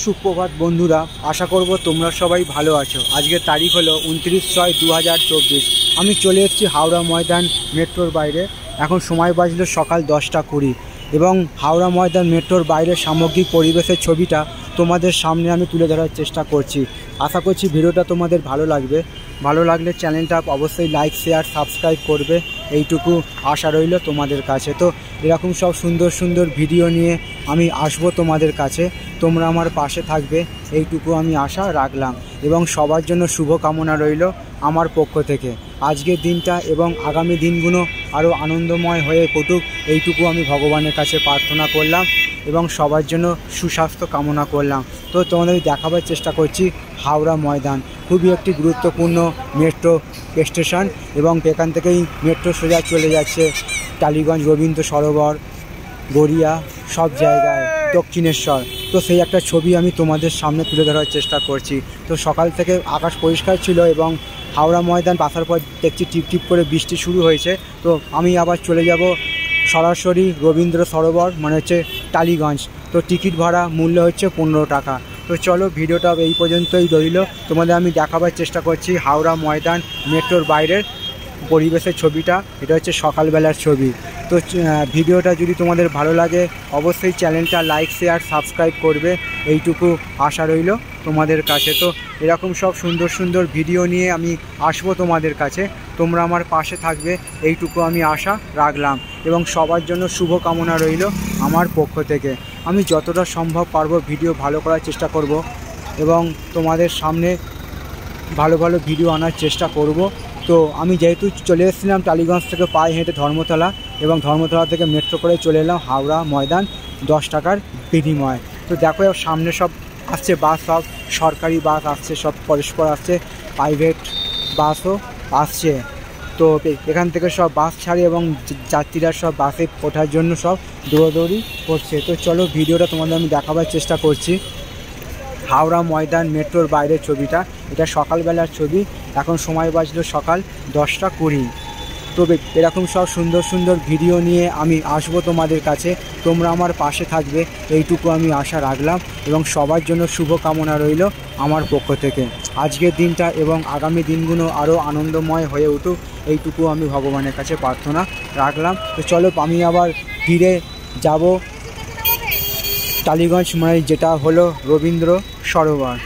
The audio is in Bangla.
সুপ্রভাত বন্ধুরা, আশা করব তোমরা সবাই ভালো আছো। আজকের তারিখ হলো 29/6/2024। আমি চলে এসেছি হাওড়া ময়দান মেট্রোর বাইরে। এখন সময় বাজলো সকাল 10টা 20 এবং হাওড়া ময়দান মেট্রোর বাইরে সামগ্রিক পরিবেশের ছবিটা তোমাদের সামনে আমি তুলে ধরার চেষ্টা করছি। আশা করছি ভিডিওটা তোমাদের ভালো লাগবে। ভালো লাগলে চ্যানেলটা অবশ্যই লাইক, শেয়ার, সাবস্ক্রাইব করবে, এইটুকু আশা রইল তোমাদের কাছে। তো এরকম সব সুন্দর সুন্দর ভিডিও নিয়ে আমি আসবো তোমাদের কাছে, তোমরা আমার পাশে থাকবে, এইটুকু আমি আশা রাখলাম এবং সবার জন্য শুভ কামনা রইল আমার পক্ষ থেকে। আজকের দিনটা এবং আগামী দিনগুলো আরও আনন্দময় হয়ে কাটুক, এইটুকু আমি ভগবানের কাছে প্রার্থনা করলাম এবং সবার জন্য সুস্বাস্থ্য কামনা করলাম। তো তোমাদের দেখাবার চেষ্টা করছি হাওড়া ময়দান, খুবই একটি গুরুত্বপূর্ণ মেট্রো স্টেশন এবং এখান থেকেই মেট্রো সোজা চলে যাচ্ছে টালিগঞ্জ, রবীন্দ্র সরোবর, গড়িয়া, সব জায়গায়, দক্ষিণেশ্বর। তো সেই একটা ছবি আমি তোমাদের সামনে তুলে ধরার চেষ্টা করছি। তো সকাল থেকে আকাশ পরিষ্কার ছিল এবং হাওড়া ময়দান আসার পর দেখছি টিপ টিপ করে বৃষ্টি শুরু হয়েছে। তো আমি আবার চলে যাব সরাসরি রবীন্দ্র সরোবর, মানে হচ্ছে টালিগঞ্জ। তো টিকিট ভাড়া মূল্য হচ্ছে 15 টাকা। তো চলো, ভিডিওটা এই পর্যন্তই রইল। তোমাদের আমি দেখাবার চেষ্টা করছি হাওড়া ময়দান মেট্রোর বাইরের পরিবেশের ছবিটা। এটা হচ্ছে সকালবেলার ছবি। তো ভিডিওটা যদি তোমাদের ভালো লাগে অবশ্যই চ্যানেলটা লাইক, শেয়ার, সাবস্ক্রাইব করবে, এইটুকু আশা রইল তোমাদের কাছে। তো এরকম সব সুন্দর সুন্দর ভিডিও নিয়ে আমি আসবো তোমাদের কাছে, তোমরা আমার পাশে থাকবে, এইটুকু আমি আশা রাখলাম এবং সবার জন্য শুভ কামনা রইল আমার পক্ষ থেকে। আমি যতটা সম্ভব পারবো ভিডিও ভালো করার চেষ্টা করব এবং তোমাদের সামনে ভালো ভালো ভিডিও আনার চেষ্টা করব। তো আমি যেহেতু চলে এসেছিলাম টালিগঞ্জ থেকে পায়ে হেঁটে ধর্মতলা, এবং ধর্মতলা থেকে মেট্রো করে চলে এলাম হাওড়া ময়দান 10 টাকার বিনিময়ে। তো দেখো সামনে সব আসছে বাস, সব সরকারি বাস আসছে, সব পরস্পর আসছে, প্রাইভেট বাসও আসছে। তো এখান থেকে সব বাস ছাড়ে এবং যাত্রীরা সব বাসে ওঠার জন্য সব দৌড়াদৌড়ি করছে। তো চলো, ভিডিওটা তোমাদের আমি দেখাবার চেষ্টা করছি হাওড়া ময়দান মেট্রোর বাইরের ছবিটা। এটা সকালবেলার ছবি, এখন সময় বাজলো সকাল 10টা 20। তবে এরকম সব সুন্দর সুন্দর ভিডিও নিয়ে আমি আসবো তোমাদের কাছে, তোমরা আমার পাশে থাকবে, এইটুকু আমি আশা রাখলাম এবং সবার জন্য শুভ কামনা রইল আমার পক্ষ থেকে। আজকের দিনটা এবং আগামী দিনগুলো আরও আনন্দময় হয়ে উঠুক, এইটুকু আমি ভগবানের কাছে প্রার্থনা রাখলাম। তো চলো, আমি আবার ফিরে যাব টালিগঞ্জ, মানে যেটা হলো রবীন্দ্র সরোবর।